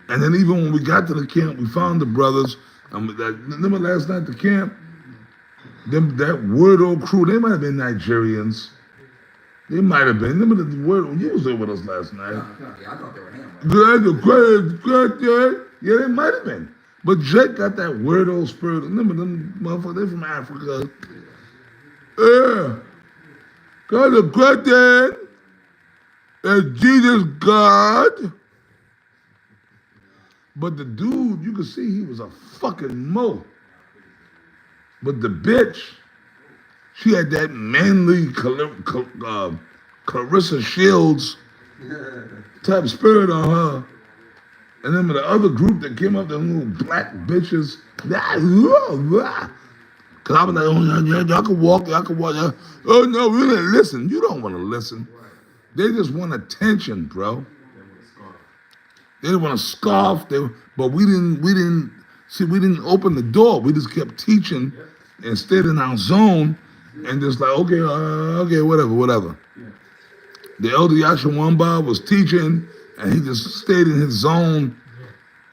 then even when we got to the camp, we found the brothers. Remember last night at the camp? That weirdo crew, they might have been Nigerians. They might have been. Remember the weirdo, you was there with us last night.
Yeah, I thought they were him.
Good. Yeah, they might have been. But Jake got that weirdo spirit. Remember them motherfuckers, they from Africa. Yeah. God the great and Jesus God. But the dude, you could see he was a fucking mo. But the bitch, she had that manly Clarissa Shields type spirit on her. And then the other group that came up, the little black bitches. Cause I was like, oh yeah, y'all can walk. Oh no, we didn't listen. You don't want to listen. They just want attention, bro. They didn't want to scoff. But we didn't open the door. We just kept teaching and stayed in our zone and just like, okay, whatever. The elder Yashawamba was teaching and he just stayed in his zone.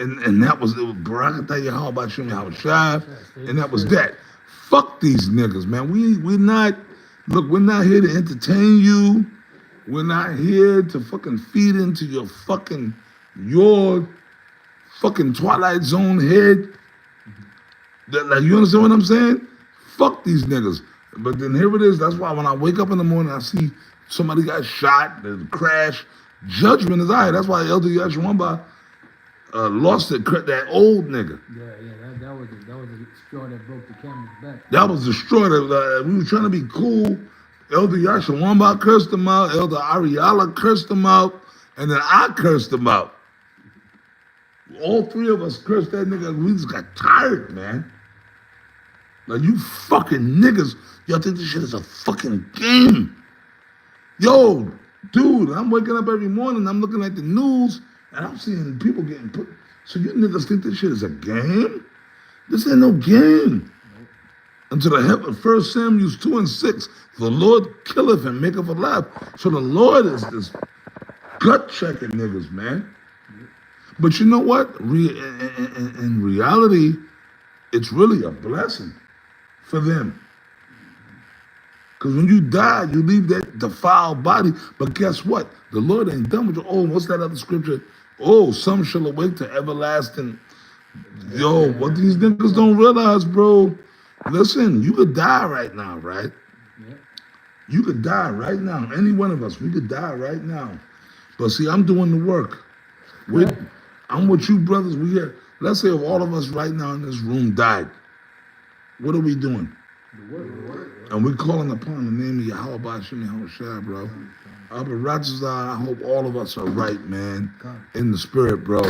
And that was Barakatah Yahweh Shem Yahweh, and that was that. Fuck these niggas, man. We're not here to entertain you. We're not here to fucking feed into your fucking Twilight Zone head. You understand what I'm saying? Fuck these niggas. But then here it is. That's why when I wake up in the morning, I see somebody got shot, there's a crash. Judgment is I. That's why Elder Yashawamba lost that old nigga.
That was the straw that broke the camel's back.
That was the straw that we were trying to be cool. Elder Yashawamba cursed him out. Elder Ariala cursed him out. And then I cursed him out. All three of us cursed that nigga. We just got tired, man. Like, you fucking niggas, y'all think this shit is a fucking game. Yo, dude, I'm waking up every morning, I'm looking at the news, and I'm seeing people getting put. So you niggas think this shit is a game? This ain't no game. Until the help of 1 Samuel 2:6, the Lord killeth and maketh alive. So the Lord is gut checking niggas, man. But you know what? In reality, it's really a blessing for them. Because when you die, you leave that defiled body. But guess what? The Lord ain't done with you. Oh, what's that other scripture? Oh, some shall awake to everlasting. Yo, what these niggas don't realize, bro. Listen, you could die right now, right?
Yeah.
You could die right now. Any one of us, we could die right now. But see, I'm doing the work. I'm with you, brothers. We here. Let's say if all of us right now in this room died, what are we doing?
The word.
And we're calling upon the name of Yahweh Bashim Yahushua, bro. But Ratchazah, I hope all of us are right, man, in the spirit, bro.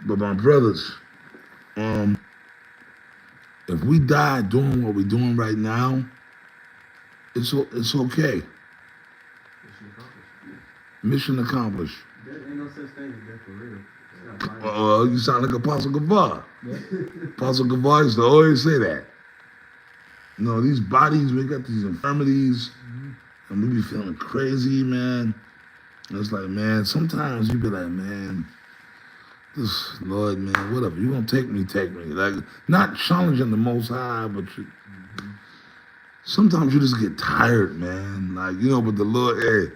But my brothers, if we die doing what we're doing right now, it's okay. Mission accomplished.
There ain't no such thing as death for real. It's not Bible.
You sound like Apostle Gavar.
Yeah.
Apostle Gavar used to always say that. You know, these bodies, we got these infirmities, and we be feeling crazy, man. And it's like, man, sometimes you be like, man, this Lord, man, whatever. You gonna take me, take me. Like, not challenging the Most High, but sometimes you just get tired, man. Like, you know, but the Lord, hey,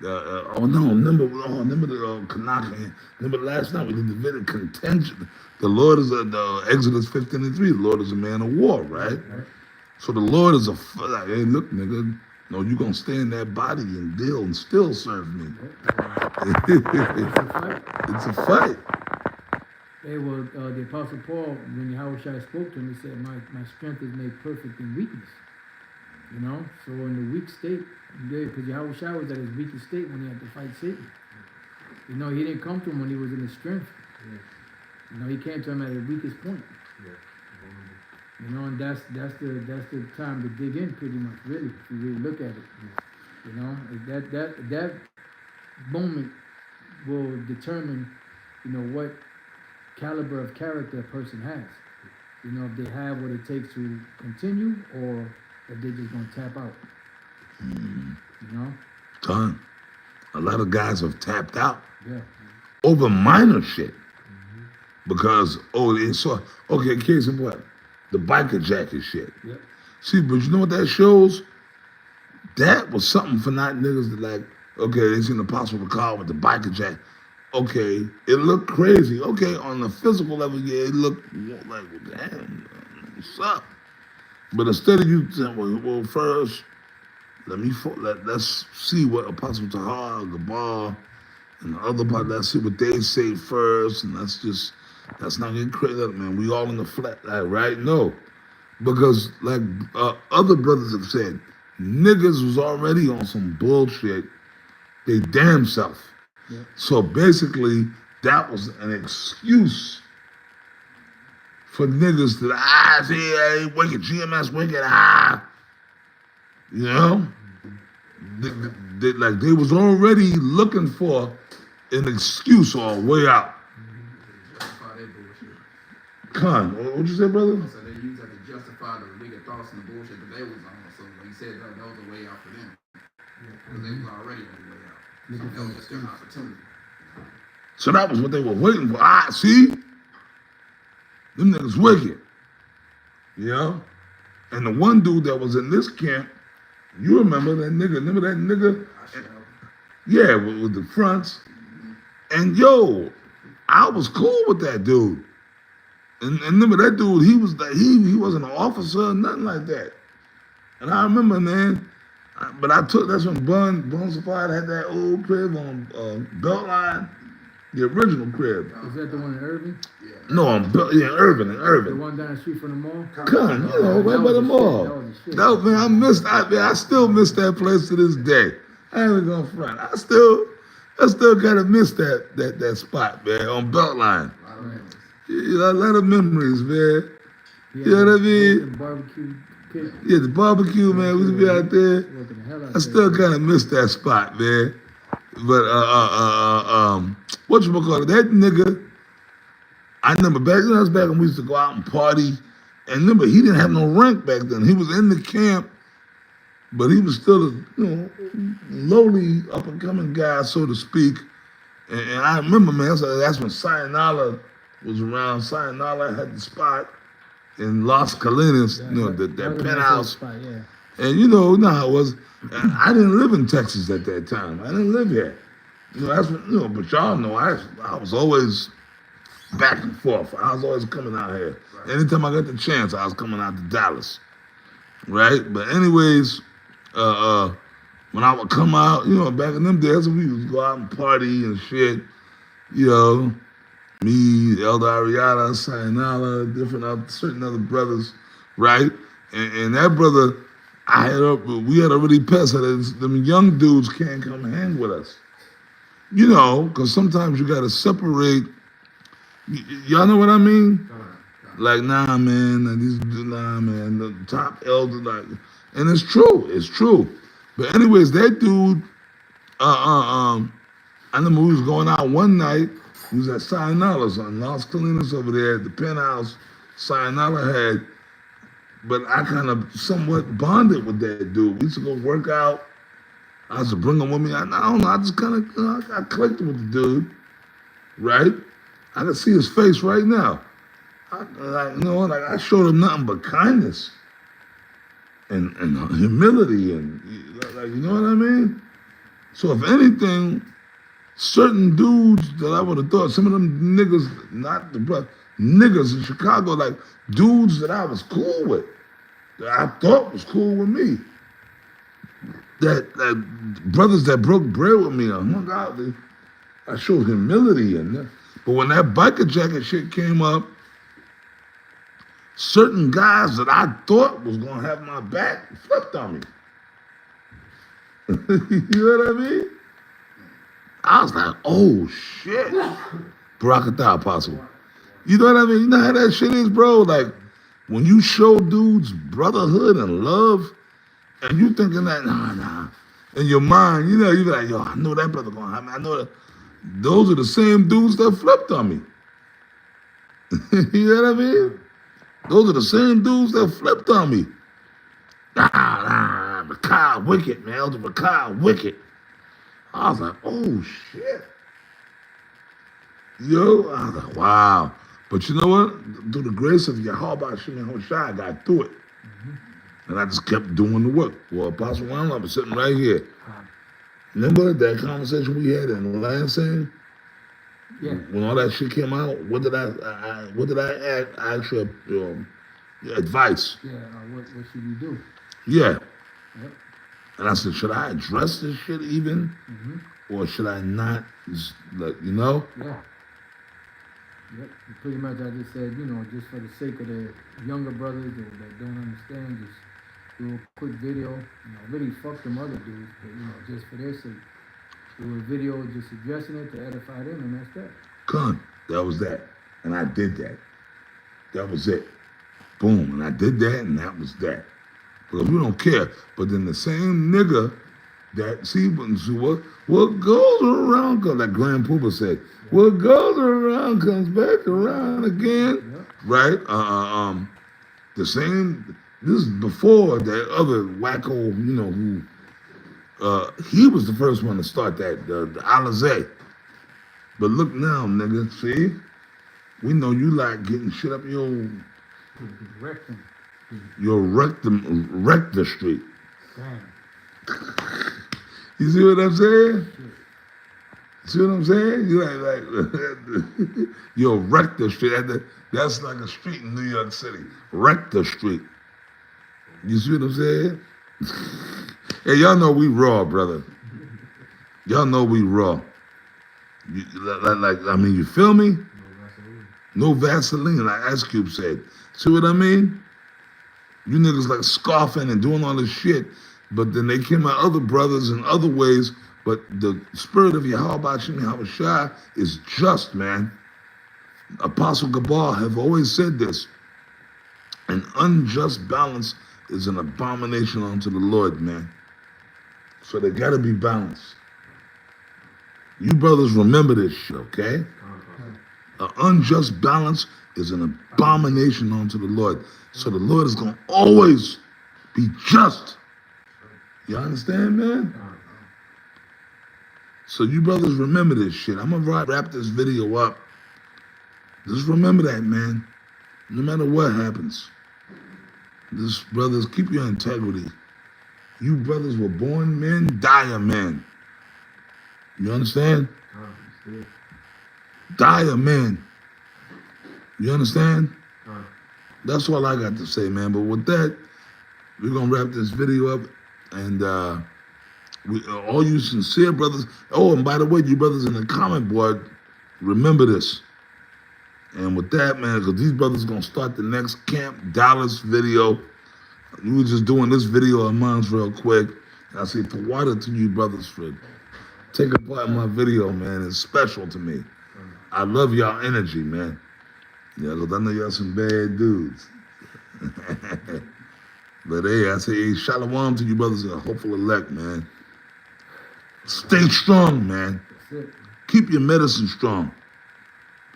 remember the Kanaka. Remember last night we did the Davidic contention. The Lord is the Exodus 15:3. The Lord is a man of war, right? So the Lord is like, hey, look, nigga, no, you gonna stay in that body and deal and still serve me. It's a fight.
Hey, well, the Apostle Paul, when Yahushua spoke to him, he said, my strength is made perfect in weakness. You know, so in the weak state, because Yahushua was at his weakest state when he had to fight Satan. You know, he didn't come to him when he was in his strength. You know, he came to him at his weakest point. You know, and that's the time to dig in, pretty much, really, if you really look at it. You know, that moment will determine, you know, what caliber of character a person has. You know, if they have what it takes to continue, or if they're just gonna tap out. You know?
Son, a lot of guys have tapped out
Yeah.
over minor shit. Because, it's so, okay, case in point, the biker jacket shit.
Yep.
See, but you know what that shows? That was something for not niggas that like, okay, they seen the Apostle car with the biker jacket. Okay, it looked crazy. Okay, on the physical level, yeah, it looked like, well, damn, what's up? But instead of you saying, well first, let's see what Apostle Tahar, Gabar, and the other part, let's see what they say first, and let's not get crazy, man. We all in the flat, like, right? No. Because, like other brothers have said, niggas was already on some bullshit, they damn self.
Yeah.
So basically, that was an excuse for niggas to, see, wicked, GMS, wicked, you know? They was already looking for an excuse or a way out.
Justify their bullshit.
Con, what'd you say, brother?
So they use that to justify the wicked thoughts and the bullshit that they was on. So when he said that was a way out for them. Because they was already on the way out. So that was just their opportunity.
So that was what they were waiting for. See? Them niggas wicked. You know? And the one dude that was in this camp, you remember that nigga? Yeah, with the fronts. And yo, I was cool with that dude. And remember that dude, he wasn't an officer or nothing like that. And I remember, man, but that's when Bun Supply had that old crib on Beltline, the original crib.
Is that the one in Irving?
Yeah.
No, Irving.
The one down the street from the mall?
Come, you know, right by the mall. That, man, I still miss that place to this day. I ain't even gonna front. I still kind of miss that spot, man, on Beltline. A lot of memories, man.
Yeah,
You know what I mean?
The barbecue pit.
Yeah, the barbecue, man, we used to be out there.
Working the hell out
I still kind of miss that spot, man. But whatchamacallit, that nigga, I remember back when we used to go out and party. And remember, he didn't have no rank back then. He was in the camp, but he was still a lowly up and coming guy, so to speak. And I remember, man, that's when Sayonara was around. Sayonara had the spot in Las Colinas,
Yeah,
you know,
that
that
was a nice
penthouse.
spot, yeah.
And you know how it was. I didn't live in Texas at that time. I didn't live here. You know, that's what, you know, but y'all know I was always back and forth. I was always coming out here. Anytime I got the chance, I was coming out to Dallas. Right? But anyways, when I would come out, you know, back in them days, we would go out and party and shit. You know, me, Elder Ariana, Sayonara, certain other brothers, right? And that brother, we had already passed it. Them young dudes can't come hang with us. You know, because sometimes you got to separate. Y'all know what I mean? Like, nah, man, the top elder, like, and it's true. But anyways, that dude, I remember we was going out one night. We was at Sayonara's on Las Colinas over there at the penthouse. Sayonara had, but I kind of somewhat bonded with that dude. We used to go work out. I used to bring him with me. I don't know. I just kind of, I clicked with the dude, right? I can see his face right now. I showed him nothing but kindness and humility and, like, you know what I mean? So if anything, certain dudes that I would have thought, some of them niggas, not the brother, niggas in Chicago, like dudes that I was cool with, that I thought was cool with me, that brothers that broke bread with me, I hung out, I showed humility and that. But when that biker jacket shit came up, certain guys that I thought was gonna have my back flipped on me. You know what I mean? I was like, oh shit. Barakatah, Apostle. You know what I mean? You know how that shit is, bro? Like, when you show dudes brotherhood and love, and you thinking that, nah. In your mind, you know, you be like, yo, I know that brother gonna have me. I know that. Those are the same dudes that flipped on me. You know what I mean? Those are the same dudes that flipped on me. Makai wicked, man. Elder Makai wicked. I was like, oh shit. Yo, I was like, wow. But you know what? Through the grace of Yahweh Shimon Hoshai, I got through it. And I just kept doing the work. Well, Apostle Ron, I was sitting right here. Remember that conversation we had in Lansing?
Yeah.
When all that shit came out, what did I ask you, advice?
Yeah, what should you do?
Yeah.
Yep.
And I said, should I address this shit even? Or should I not, just, like, you know?
Yeah. Yep. Pretty much I just said, you know, just for the sake of the younger brothers that don't understand, just do a quick video. You know, really fuck them other dudes, but, you know, just for their sake. Do a video just addressing it to edify them, and that's that.
Con, that was that. And I did that. That was it. Boom. And I did that, and that was that. Because we don't care. But then the same nigga that, see what goes around, like Grand Poopa said, what goes around comes back around again.
Yep.
Right? The same, this is before that other wacko, you know, who, he was the first one to start that, the Alizé. But look now, nigga, see? We know you like getting shit up
Rectum.
your rectum street.
Damn.
You see what I'm saying? See what I'm saying? You like your Rector Street. That's like a street in New York City. Rector Street. You see what I'm saying? Hey, y'all know we raw, brother. Y'all know we raw. You feel me? No Vaseline, like Ice Cube said. See what I mean? You niggas like scoffing and doing all this shit, but then they came out other brothers in other ways, but the spirit of Yahweh Shai is just, man. Apostle Gabar have always said this. An unjust balance is an abomination unto the Lord, man. So they gotta be balanced. You brothers remember this shit, okay? An unjust balance is an abomination unto the Lord. So the Lord is going to always be just. You understand, man? So you brothers remember this shit. I'm gonna wrap this video up. Just remember that, man. No matter what happens. This brothers, keep your integrity. You brothers were born men, die a man. You understand? Die a man. You understand? That's all I got to say, man. But with that, we're gonna wrap this video up, and all you sincere brothers. Oh, and by the way, you brothers in the comment board, remember this. And with that, man, because these brothers gonna start the next Camp Dallas video. We were just doing this video of mine real quick. I say for water to you brothers for taking part in my video, man. It's special to me. I love y'all energy, man. Yeah, because I know y'all some bad dudes. But hey, I say, hey, shalom to you brothers and hopeful elect, man. Stay strong, man. Keep your medicine strong.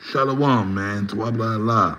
Shalom, man. Tawabla Allah.